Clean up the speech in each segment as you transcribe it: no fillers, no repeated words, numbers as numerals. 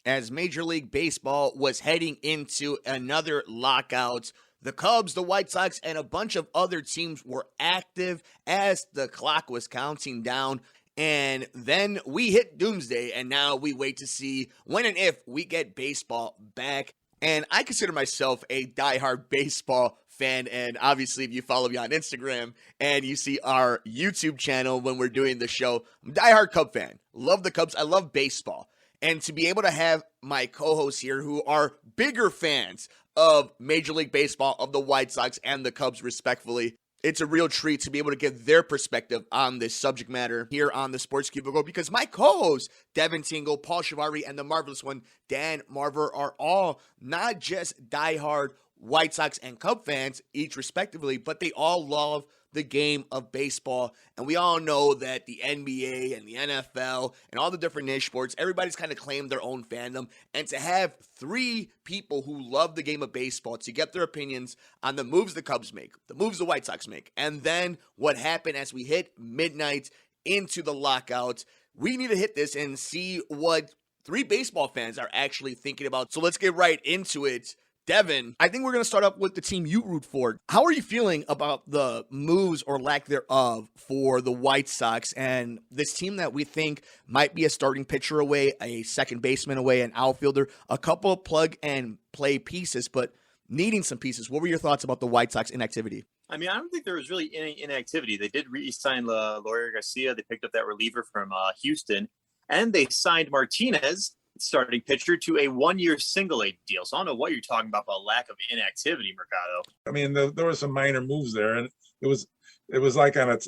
as Major League Baseball was heading into another lockout. The Cubs, the White Sox, and a bunch of other teams were active as the clock was counting down. And then we hit doomsday, and now we wait to see when and if we get baseball back. And I consider myself a diehard baseball fan. And obviously, if you follow me on Instagram and you see our YouTube channel when we're doing the show, I'm a diehard Cub fan. Love the Cubs. I love baseball. And to be able to have my co-hosts here who are bigger fans of Major League Baseball, of the White Sox and the Cubs, respectfully, it's a real treat to be able to get their perspective on this subject matter here on the Sports Cubicle, because my co-hosts, Devin Tingle, Paul Chivari, and the marvelous one, Dan Marver, are all not just diehard White Sox and Cub fans, each respectively, but they all love the game of baseball. And we all know that the NBA and the NFL and all the different niche sports, everybody's kind of claimed their own fandom. And to have three people who love the game of baseball to get their opinions on the moves the Cubs make, the moves the White Sox make, and then what happened as we hit midnight into the lockout, we need to hit this and see what three baseball fans are actually thinking about. So let's get right into it. Devin, I think we're going to start up with the team you root for. How are you feeling about the moves or lack thereof for the White Sox and this team that we think might be a starting pitcher away, a second baseman away, an outfielder, a couple of plug-and-play pieces, but needing some pieces? What were your thoughts about the White Sox inactivity? I mean, I don't think there was really any inactivity. They did re-sign Leury Garcia. They picked up that reliever from Houston, and they signed Martinez, starting pitcher, to a 1-year single-A deal. So I don't know what you're talking about lack of inactivity, Mercado. I mean, there were some minor moves there, and it was like on a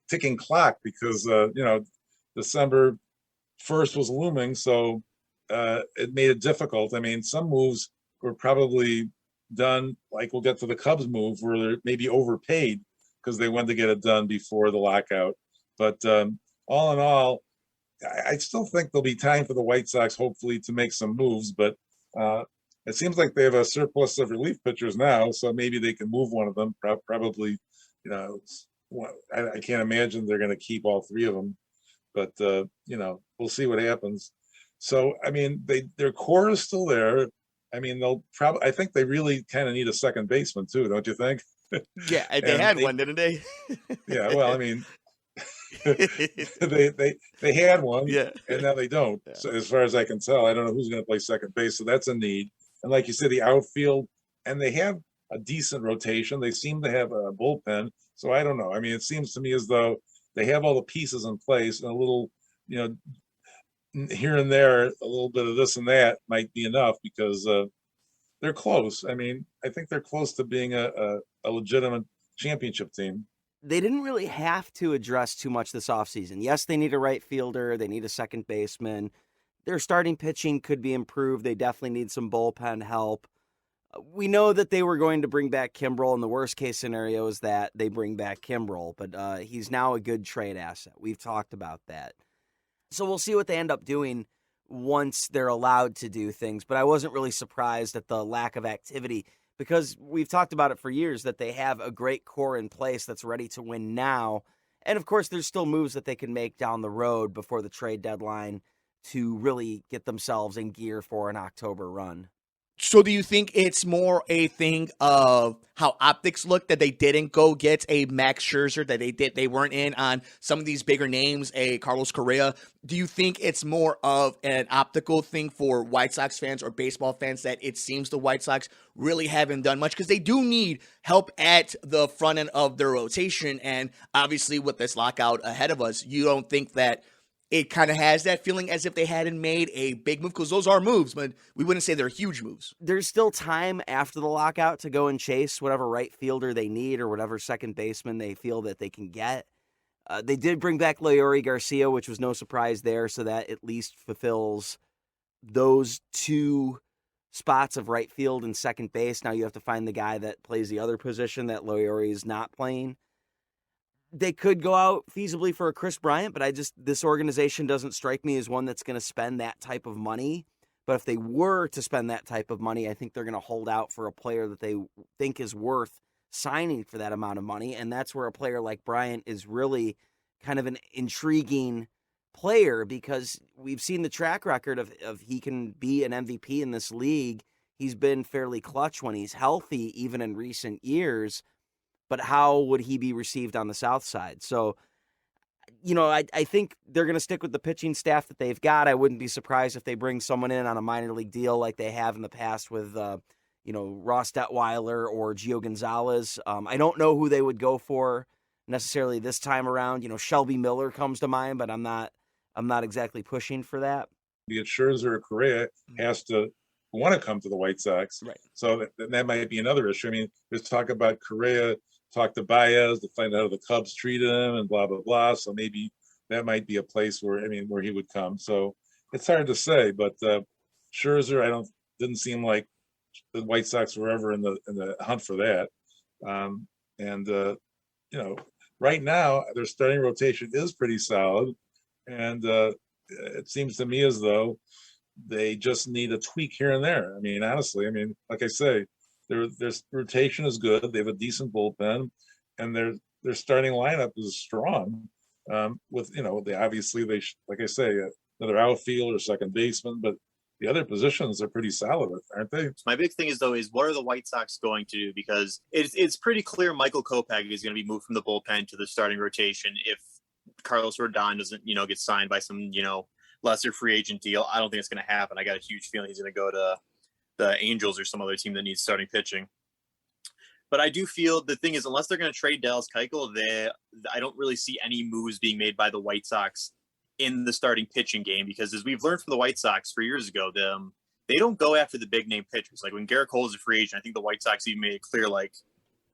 ticking clock because December 1st was looming, so it made it difficult. I mean, some moves were probably done, like we'll get to the Cubs move, where they're maybe overpaid because they wanted to get it done before the lockout. But all in all, I still think there'll be time for the White Sox, hopefully, to make some moves, but it seems like they have a surplus of relief pitchers now, so maybe they can move one of them. Probably, I can't imagine they're going to keep all three of them, but we'll see what happens. So, I mean, their core is still there. I mean, I think they really kind of need a second baseman too, don't you think? Yeah, they had one, didn't they? Yeah, well, I mean, they had one, yeah, and now they don't. Yeah. So as far as I can tell, I don't know who's going to play second base, so that's a need. And like you said, the outfield, and they have a decent rotation. They seem to have a bullpen, so I don't know. I mean, it seems to me as though they have all the pieces in place, and a little, here and there, a little bit of this and that might be enough because they're close. I mean, I think they're close to being a legitimate championship team. They didn't really have to address too much this offseason. Yes, they need a right fielder. They need a second baseman. Their starting pitching could be improved. They definitely need some bullpen help. We know that they were going to bring back Kimbrel, and the worst case scenario is that they bring back Kimbrel, but he's now a good trade asset. We've talked about that. So we'll see what they end up doing once they're allowed to do things, but I wasn't really surprised at the lack of activity, because we've talked about it for years that they have a great core in place that's ready to win now. And of course, there's still moves that they can make down the road before the trade deadline to really get themselves in gear for an October run. So do you think it's more a thing of how optics look, that they didn't go get a Max Scherzer, that they weren't in on some of these bigger names, a Carlos Correa? Do you think it's more of an optical thing for White Sox fans or baseball fans, that it seems the White Sox really haven't done much? Because they do need help at the front end of their rotation. And obviously with this lockout ahead of us, you don't think that it kind of has that feeling as if they hadn't made a big move, because those are moves, but we wouldn't say they're huge moves. There's still time after the lockout to go and chase whatever right fielder they need or whatever second baseman they feel that they can get. They did bring back Leury Garcia, which was no surprise there, so that at least fulfills those two spots of right field and second base. Now you have to find the guy that plays the other position that Leury is not playing. They could go out feasibly for a Chris Bryant, but this organization doesn't strike me as one that's going to spend that type of money. But if they were to spend that type of money, I think they're going to hold out for a player that they think is worth signing for that amount of money. And that's where a player like Bryant is really kind of an intriguing player, because we've seen the track record of he can be an MVP in this league. He's been fairly clutch when he's healthy, even in recent years. But how would he be received on the South Side? So, I think they're going to stick with the pitching staff that they've got. I wouldn't be surprised if they bring someone in on a minor league deal like they have in the past with, Ross Detweiler or Gio Gonzalez. I don't know who they would go for necessarily this time around. Shelby Miller comes to mind, but I'm not exactly pushing for that. Be it Scherzer or Correa has to want to come to the White Sox. Right. So that might be another issue. I mean, there's talk about Correa, talk to Baez to find out how the Cubs treat him and blah, blah, blah. So maybe that might be a place where he would come. So it's hard to say, but Scherzer, didn't seem like the White Sox were ever in the hunt for that. Right now their starting rotation is pretty solid. And it seems to me as though they just need a tweak here and there. I mean, honestly, like I say, their rotation is good. They have a decent bullpen, and their starting lineup is strong. Like I say, another outfield or second baseman, but the other positions are pretty solid, aren't they? My big thing is what are the White Sox going to do? Because it's pretty clear Michael Kopech is going to be moved from the bullpen to the starting rotation if Carlos Rodon doesn't, get signed by some, lesser free agent deal. I don't think it's going to happen. I got a huge feeling he's going to go to the Angels or some other team that needs starting pitching. But I do feel the thing is, unless they're going to trade Dallas Keuchel, I don't really see any moves being made by the White Sox in the starting pitching game, because as we've learned from the White Sox 4 years ago, they don't go after the big name pitchers. Like when Garrett Cole is a free agent, I think the White Sox even made it clear, like,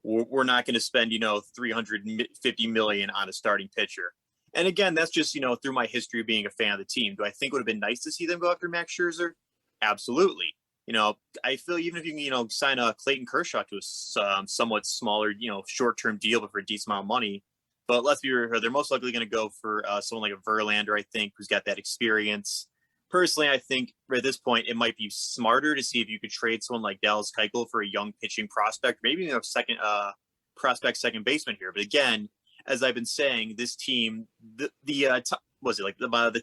we're not going to spend, $350 million on a starting pitcher. And again, that's just, through my history of being a fan of the team. Do I think it would have been nice to see them go after Max Scherzer? Absolutely. I feel even if you can, sign a Clayton Kershaw to a somewhat smaller, short-term deal, but for a decent amount of money. But let's be real, they're most likely going to go for someone like a Verlander, I think, who's got that experience. Personally, I think at this point, it might be smarter to see if you could trade someone like Dallas Keuchel for a young pitching prospect, maybe a second baseman here. But again, as I've been saying, this team, the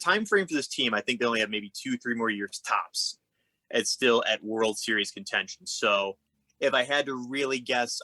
time frame for this team, I think they only have maybe 2-3 more years tops. It's still at World Series contention. So if I had to really guess,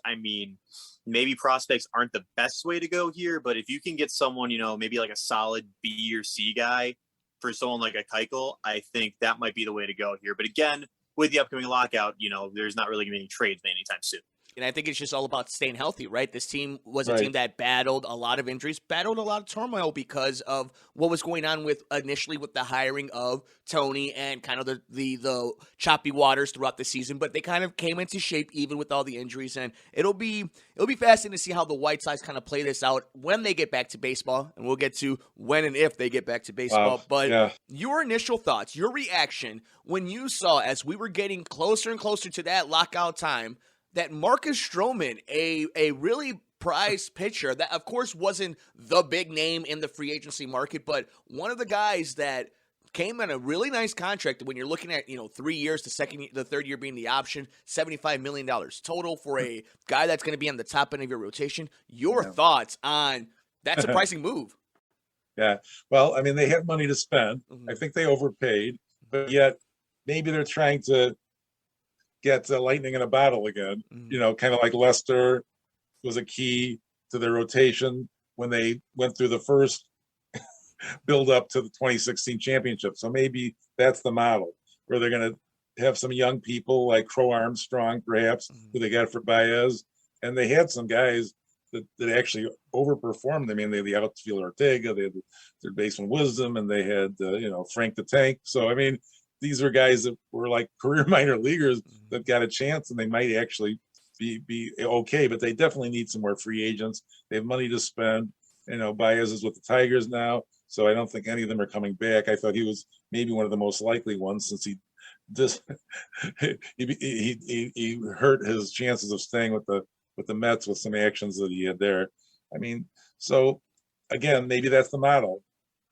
maybe prospects aren't the best way to go here, but if you can get someone, maybe like a solid B or C guy for someone like a Keuchel, I think that might be the way to go here. But again, with the upcoming lockout, there's not really going to be any trades anytime soon. And I think it's just all about staying healthy, right? This team was a team that battled a lot of injuries, battled a lot of turmoil because of what was going on initially with the hiring of Tony and kind of the choppy waters throughout the season. But they kind of came into shape even with all the injuries, and it'll be fascinating to see how the White Sox kind of play this out when they get back to baseball. And we'll get to when and if they get back to baseball. Wow. But your initial thoughts, your reaction when you saw, as we were getting closer and closer to that lockout time, that Marcus Strowman, a really prized pitcher that, of course, wasn't the big name in the free agency market, but one of the guys that came in a really nice contract when you're looking at, 3 years, the third year being the option, $75 million total for a guy that's going to be on the top end of your rotation. Your thoughts on that surprising move? Yeah. Well, they had money to spend. Mm-hmm. I think they overpaid, but yet maybe they're trying to get lightning in a bottle again. Mm-hmm. Kind of like Lester was a key to their rotation when they went through the first build up to the 2016 championship. So maybe that's the model where they're going to have some young people like Crow Armstrong, perhaps, who they got for Baez. And they had some guys that actually overperformed. They had the outfielder Ortega, they had their baseman Wisdom, and they had, Frank the Tank. So, these are guys that were like career minor leaguers that got a chance, and they might actually be okay, but they definitely need some more free agents. They have money to spend. Baez is with the Tigers now, so I don't think any of them are coming back. I thought he was maybe one of the most likely ones, since he hurt his chances of staying with the Mets with some actions that he had there. So again, maybe that's the model.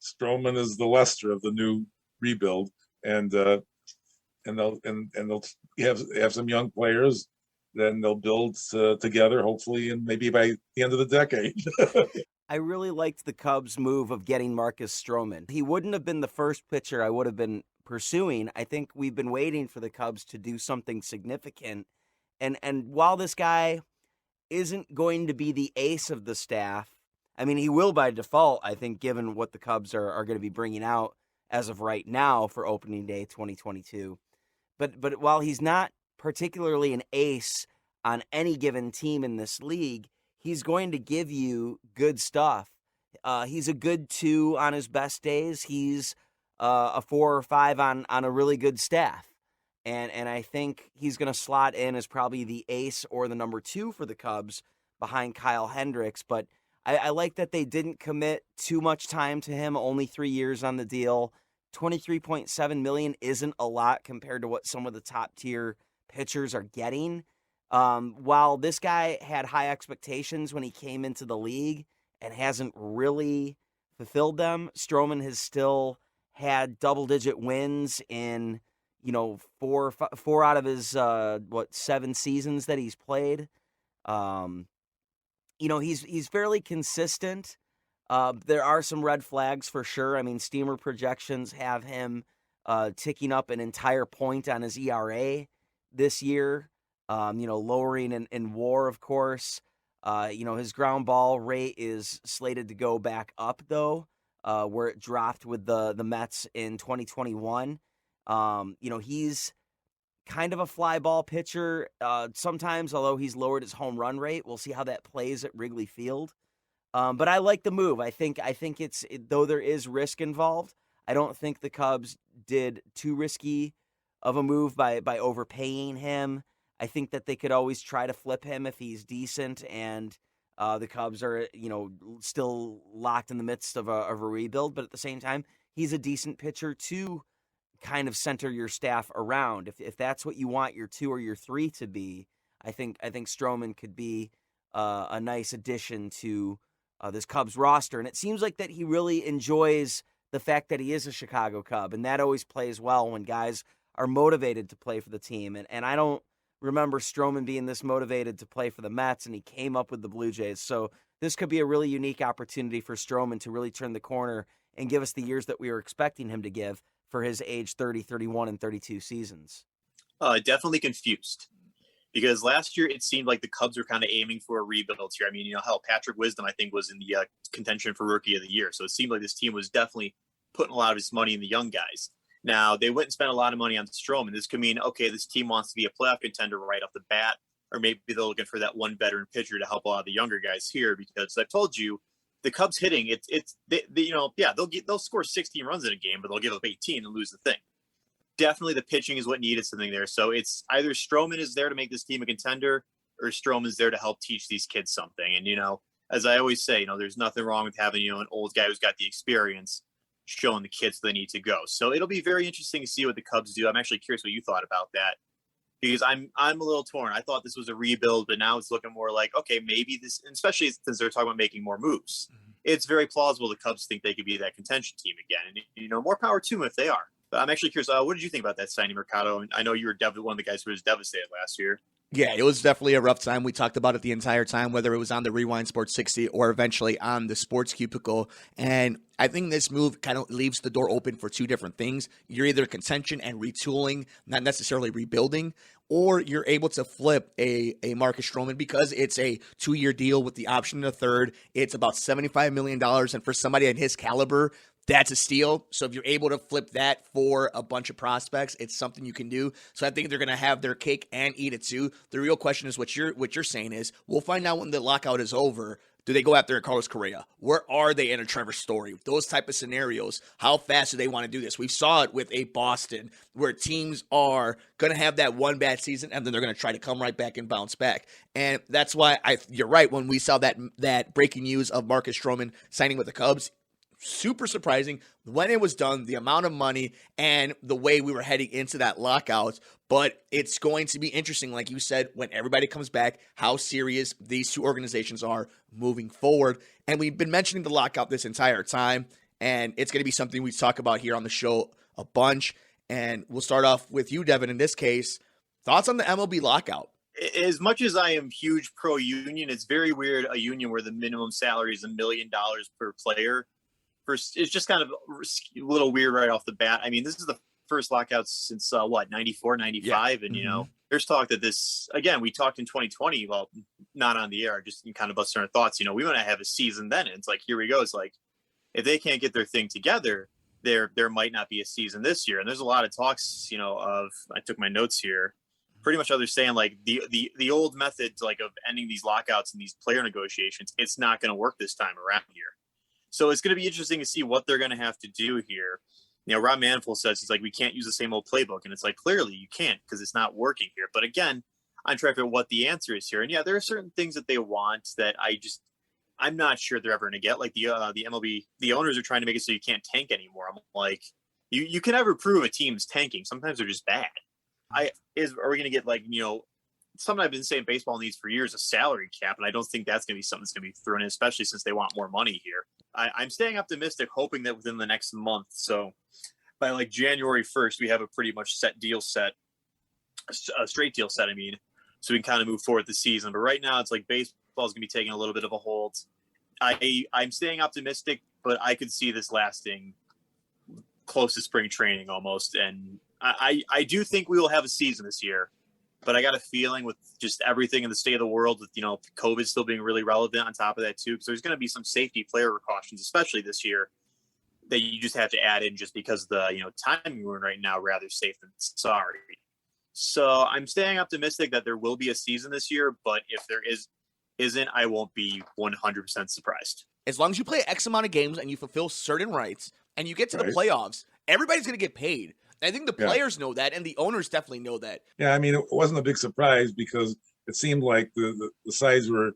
Strowman is the Lester of the new rebuild. And they'll have some young players. Then they'll build together, hopefully, and maybe by the end of the decade. I really liked the Cubs' move of getting Marcus Strowman. He wouldn't have been the first pitcher I would have been pursuing. I think we've been waiting for the Cubs to do something significant. And while this guy isn't going to be the ace of the staff, I mean, he will by default, I think, given what the Cubs are going to be bringing out as of right now for opening day 2022. But while he's not particularly an ace on any given team in this league, he's going to give you good stuff. He's a good 2 on his best days. He's a 4 or 5 on a really good staff. And I think he's going to slot in as probably the ace or the number 2 for the Cubs behind Kyle Hendricks. But I like that they didn't commit too much time to him, only 3 years on the deal. $23.7 million isn't a lot compared to what some of the top tier pitchers are getting. While this guy had high expectations when he came into the league and hasn't really fulfilled them, Strowman has still had double-digit wins in, 4 out of his 7 seasons that he's played. He's fairly consistent. There are some red flags for sure. I mean, Steamer projections have him ticking up an entire point on his ERA this year. Lowering in WAR, of course. His ground ball rate is slated to go back up, though, where it dropped with the Mets in 2021. He's kind of a fly ball pitcher sometimes, although he's lowered his home run rate. We'll see how that plays at Wrigley Field. But I like the move. I think it's, though there is risk involved, I don't think the Cubs did too risky of a move by overpaying him. I think that they could always try to flip him if he's decent, and the Cubs are, still locked in the midst of a rebuild. But at the same time, he's a decent pitcher to kind of center your staff around. If that's what you want your 2 or your 3 to be, I think Strowman could be a nice addition to this Cubs roster. And it seems like that he really enjoys the fact that he is a Chicago Cub, and that always plays well when guys are motivated to play for the team. And I don't remember Strowman being this motivated to play for the Mets, and he came up with the Blue Jays. So this could be a really unique opportunity for Strowman to really turn the corner and give us the years that we were expecting him to give for his age 30, 31, and 32 seasons. Definitely confused. Because last year it seemed like the Cubs were kind of aiming for a rebuild here. I mean, hell, Patrick Wisdom, I think, was in the contention for Rookie of the Year. So it seemed like this team was definitely putting a lot of his money in the young guys. Now, they went and spent a lot of money on Strowman. This could mean, okay, this team wants to be a playoff contender right off the bat, or maybe they're looking for that one veteran pitcher to help a lot of the younger guys here. Because I've told you, the Cubs hitting, they'll score 16 runs in a game, but they'll give up 18 and lose the thing. Definitely the pitching is what needed something there. So it's either Strowman is there to make this team a contender, or Strowman's there to help teach these kids something. And, as I always say, there's nothing wrong with having, an old guy who's got the experience showing the kids they need to go. So it'll be very interesting to see what the Cubs do. I'm actually curious what you thought about that, because I'm a little torn. I thought this was a rebuild, but now it's looking more like, okay, maybe this, especially since they're talking about making more moves. Mm-hmm. It's very plausible the Cubs think they could be that contention team again. And, more power to them if they are. But I'm actually curious, what did you think about that signing, Mercado? I know you were definitely one of the guys who was devastated last year. Yeah, it was definitely a rough time. We talked about it the entire time, whether it was on the Rewind Sports 60 or eventually on the Sports Cubicle. And I think this move kind of leaves the door open for 2 different things. You're either contention and retooling, not necessarily rebuilding, or you're able to flip a Marcus Strowman because it's a 2-year deal with the option in a third. It's about $75 million. And for somebody at his caliber, that's a steal. So if you're able to flip that for a bunch of prospects, it's something you can do. So I think they're going to have their cake and eat it too. The real question is what you're saying is, we'll find out when the lockout is over. Do they go after Carlos Correa? Where are they in a Trevor Story? Those type of scenarios. How fast do they want to do this? We saw it with a Boston where teams are going to have that one bad season and then they're going to try to come right back and bounce back. And that's why you're right. When we saw that breaking news of Marcus Strowman signing with the Cubs, super surprising when it was done, the amount of money and the way we were heading into that lockout. But it's going to be interesting, like you said, when everybody comes back, how serious these 2 organizations are moving forward. And we've been mentioning the lockout this entire time, and it's going to be something we talk about here on the show a bunch. And we'll start off with you, Devin, in this case. Thoughts on the MLB lockout? as much as I am huge pro union, it's very weird a union where the minimum salary is $1 million per player. It's just kind of a little weird right off the bat. I mean, this is the first lockout since 94, 95. And, there's talk that this, again, we talked in 2020, well, not on the air, just kind of busting our thoughts, we want to have a season then. And it's like, here we go. It's like, if they can't get their thing together, there might not be a season this year. And there's a lot of talks, I took my notes here, pretty much others saying like the old methods like of ending these lockouts and these player negotiations, it's not going to work this time around here. So it's going to be interesting to see what they're going to have to do here. Rob Manfred says, he's like, we can't use the same old playbook. And it's like, clearly you can't because it's not working here. But again, I'm trying to figure out what the answer is here. And yeah, there are certain things that they want that I'm not sure they're ever going to get. Like the MLB, the owners are trying to make it so you can't tank anymore. I'm like, you can never prove a team's tanking. Sometimes they're just bad. Are we going to get like, something I've been saying baseball needs for years, a salary cap. And I don't think that's going to be something that's going to be thrown in, especially since they want more money here. I'm staying optimistic, hoping that within the next month, so by like January 1st, we have a pretty much a straight deal set, so we can kind of move forward the season. But right now, it's like baseball is going to be taking a little bit of a hold. I'm staying optimistic, but I could see this lasting close to spring training almost. And I do think we will have a season this year. But I got a feeling with just everything in the state of the world, with, COVID still being really relevant on top of that too, because there's going to be some safety player precautions, especially this year, that you just have to add in just because the, timing we're in right now, rather safe than sorry. So I'm staying optimistic that there will be a season this year, but if there isn't, I won't be 100% surprised. As long as you play X amount of games and you fulfill certain rights and you get to the playoffs, everybody's going to get paid. I think the players know that, and the owners definitely know that. Yeah, it wasn't a big surprise because it seemed like the sides were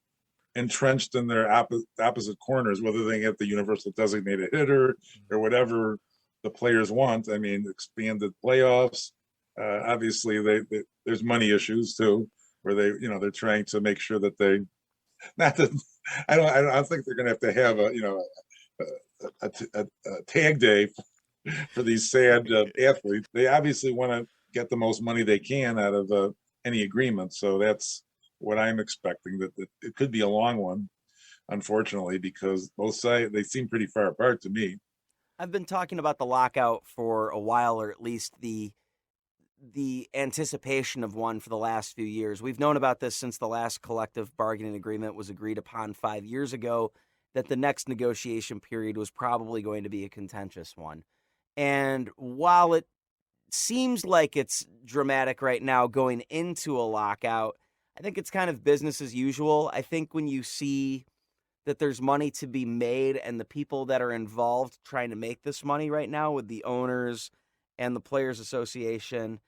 entrenched in their opposite corners, whether they get the universal designated hitter or whatever the players want. Expanded playoffs. Obviously, there's money issues too, where they're trying to make sure that they. Not that I don't think they're going to have a tag day for these sad athletes. They obviously want to get the most money they can out of any agreement. So that's what I'm expecting, that it could be a long one, unfortunately, because both sides, they seem pretty far apart to me. I've been talking about the lockout for a while, or at least the anticipation of one for the last few years. We've known about this since the last collective bargaining agreement was agreed upon 5 years ago, that the next negotiation period was probably going to be a contentious one. And while it seems like it's dramatic right now going into a lockout, I think it's kind of business as usual. I think when you see that there's money to be made and the people that are involved trying to make this money right now with the owners and the Players Association,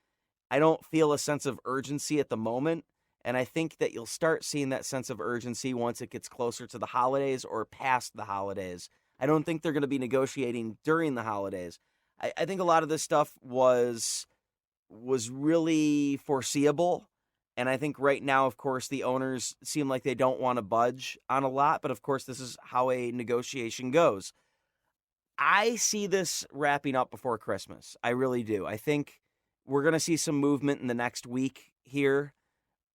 I don't feel a sense of urgency at the moment. And I think that you'll start seeing that sense of urgency once it gets closer to the holidays or past the holidays. I don't think they're going to be negotiating during the holidays. I think a lot of this stuff was really foreseeable. And I think right now, of course, the owners seem like they don't want to budge on a lot. But, of course, this is how a negotiation goes. I see this wrapping up before Christmas. I really do. I think we're going to see some movement in the next week here,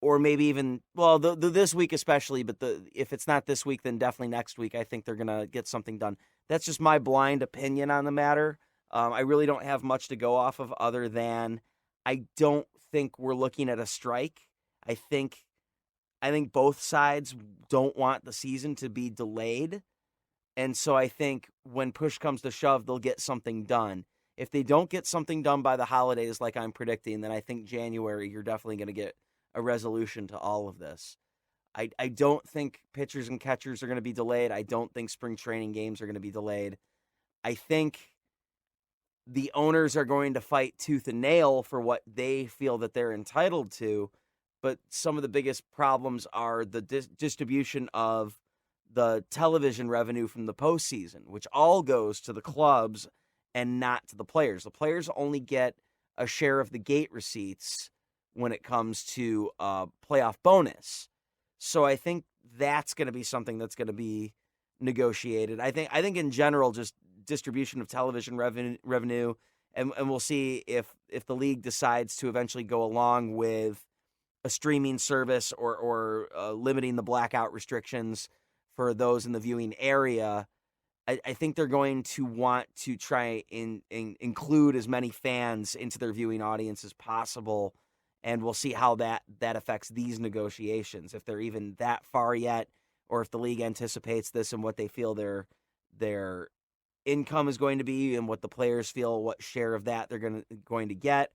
or maybe even, this week especially. But if it's not this week, then definitely next week. I think they're going to get something done. That's just my blind opinion on the matter. I really don't have much to go off of other than I don't think we're looking at a strike. I think both sides don't want the season to be delayed. And so I think when push comes to shove, they'll get something done. If they don't get something done by the holidays like I'm predicting, then I think January you're definitely going to get a resolution to all of this. I don't think pitchers and catchers are going to be delayed. I don't think spring training games are going to be delayed. I think the owners are going to fight tooth and nail for what they feel that they're entitled to, but some of the biggest problems are the distribution of the television revenue from the postseason, which all goes to the clubs and not to the players. The players only get a share of the gate receipts when it comes to playoff bonus. So I think that's going to be something that's going to be negotiated. I think in general, just distribution of television revenue, and we'll see if the league decides to eventually go along with a streaming service or limiting the blackout restrictions for those in the viewing area, I think they're going to want to try and include as many fans into their viewing audience as possible, and we'll see how that affects these negotiations, if they're even that far yet, or if the league anticipates this and what they feel their income is going to be and what the players feel, what share of that they're going to get.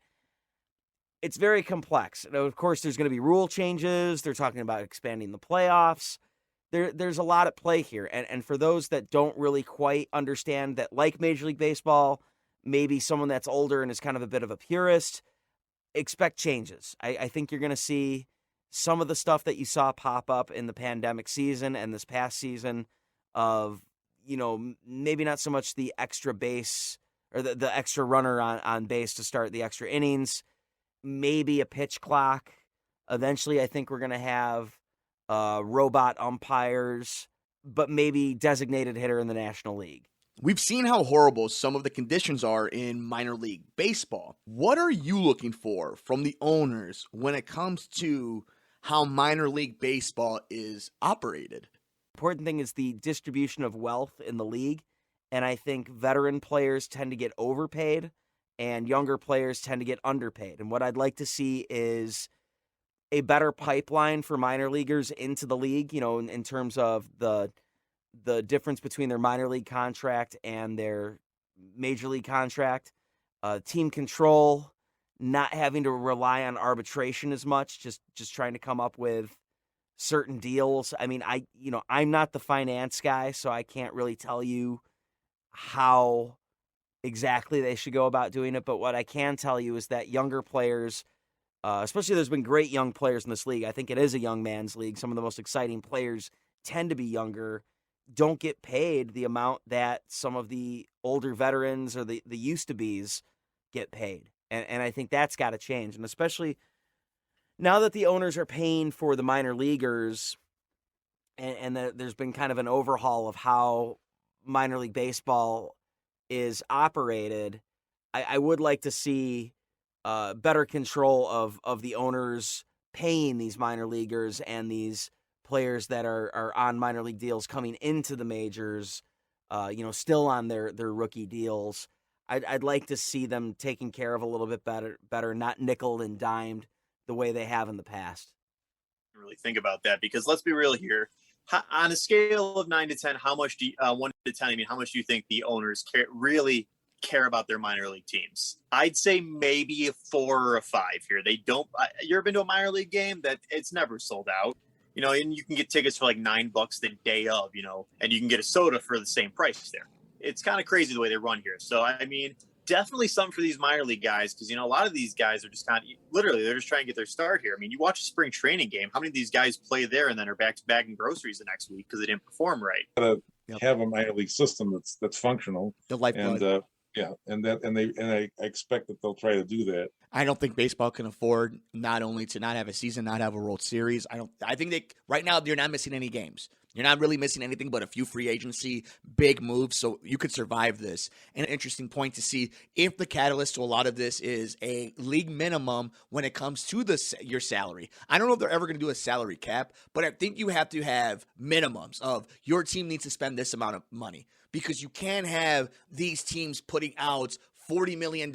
It's very complex. And of course, there's going to be rule changes. They're talking about expanding the playoffs. There's a lot at play here. And for those that don't really quite understand that, like Major League Baseball, maybe someone that's older and is kind of a bit of a purist, expect changes. I think you're going to see some of the stuff that you saw pop up in the pandemic season and this past season of, maybe not so much the extra base or the extra runner on base to start the extra innings, maybe a pitch clock. Eventually, I think we're going to have robot umpires, but maybe designated hitter in the National League. We've seen how horrible some of the conditions are in minor league baseball. What are you looking for from the owners when it comes to how minor league baseball is operated? Important thing is the distribution of wealth in the league, and I think veteran players tend to get overpaid and younger players tend to get underpaid. And what I'd like to see is a better pipeline for minor leaguers into the league, in terms of the difference between their minor league contract and their major league contract, team control, not having to rely on arbitration as much, just trying to come up with certain deals. I mean, I'm not the finance guy, so I can't really tell you how exactly they should go about doing it. But what I can tell you is that younger players, especially there's been great young players in this league. I think it is a young man's league. Some of the most exciting players tend to be younger, don't get paid the amount that some of the older veterans or the used-to-bes get paid. And I think that's got to change. And especially now that the owners are paying for the minor leaguers and there's been kind of an overhaul of how minor league baseball is operated, I would like to see better control of the owners paying these minor leaguers and these players that are on minor league deals coming into the majors, still on their rookie deals. I'd like to see them taken care of a little bit better, not nickeled and dimed the way they have in the past. Really think about that, because let's be real here. On a scale of 9 to 10, how much do you, 1 to 10? How much do you think the owners really care about their minor league teams? I'd say maybe a 4 or a 5 here. They don't. You ever been to a minor league game that it's never sold out? And you can get tickets for like $9 the day of, and you can get a soda for the same price there. It's kind of crazy the way they run here. So, definitely something for these minor league guys, because, a lot of these guys are just literally, they're just trying to get their start here. You watch a spring training game, how many of these guys play there and then are back to bagging groceries the next week because they didn't perform right? Have a minor league system that's functional. The lifeblood. And I expect that they'll try to do that. I don't think baseball can afford not only to not have a season, not have a World Series. I think right now you're not missing any games. You're not really missing anything but a few free agency, big moves, so you could survive this. And an interesting point to see if the catalyst to a lot of this is a league minimum when it comes to your salary. I don't know if they're ever going to do a salary cap, but I think you have to have minimums of your team needs to spend this amount of money, because you can't have these teams putting out $40 million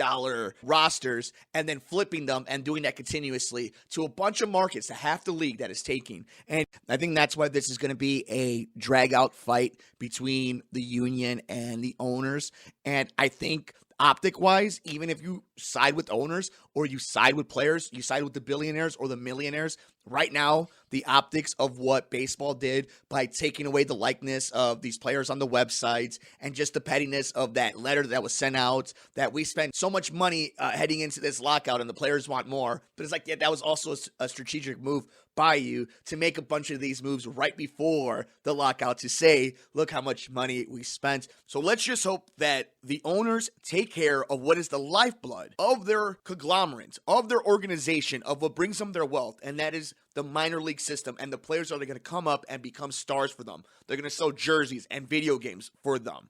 rosters and then flipping them and doing that continuously to a bunch of markets to half the league that is taking. And I think that's why this is going to be a drag-out fight between the union and the owners. And I think optic-wise, even if you side with owners or you side with players, you side with the billionaires or the millionaires, right now, the optics of what baseball did by taking away the likeness of these players on the websites and just the pettiness of that letter that was sent out, that we spent so much money heading into this lockout and the players want more. But it's like, yeah, that was also a strategic move by you to make a bunch of these moves right before the lockout to say, look how much money we spent. So let's just hope that the owners take care of what is the lifeblood of their conglomerate, of their organization, of what brings them their wealth, and that is the minor league system, and the players are going to come up and become stars for them. They're going to sell jerseys and video games for them.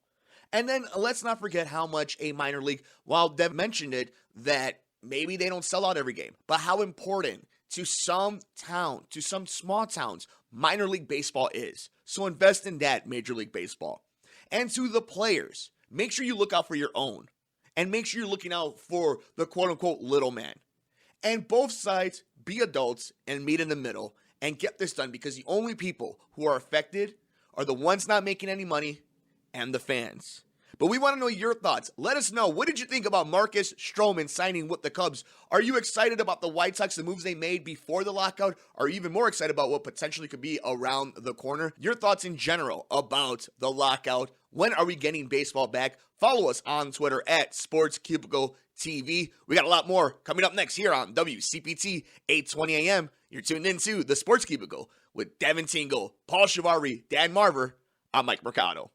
And then let's not forget how much a minor league, while Dev mentioned it, that maybe they don't sell out every game, but how important to some town, to some small towns, minor league baseball is. So invest in that, Major League Baseball. And to the players, make sure you look out for your own. And make sure you're looking out for the quote-unquote little man. And both sides, be adults and meet in the middle and get this done, because the only people who are affected are the ones not making any money and the fans. But we want to know your thoughts. Let us know. What did you think about Marcus Strowman signing with the Cubs? Are you excited about the White Sox, the moves they made before the lockout? Are you even more excited about what potentially could be around the corner? Your thoughts in general about the lockout. When are we getting baseball back? Follow us on Twitter at Sports Cubicle TV. We got a lot more coming up next here on WCPT 8:20 a.m. You're tuned into the Sports Cubicle with Devin Tingle, Paul Chivari, Dan Marver. I'm Mike Mercado.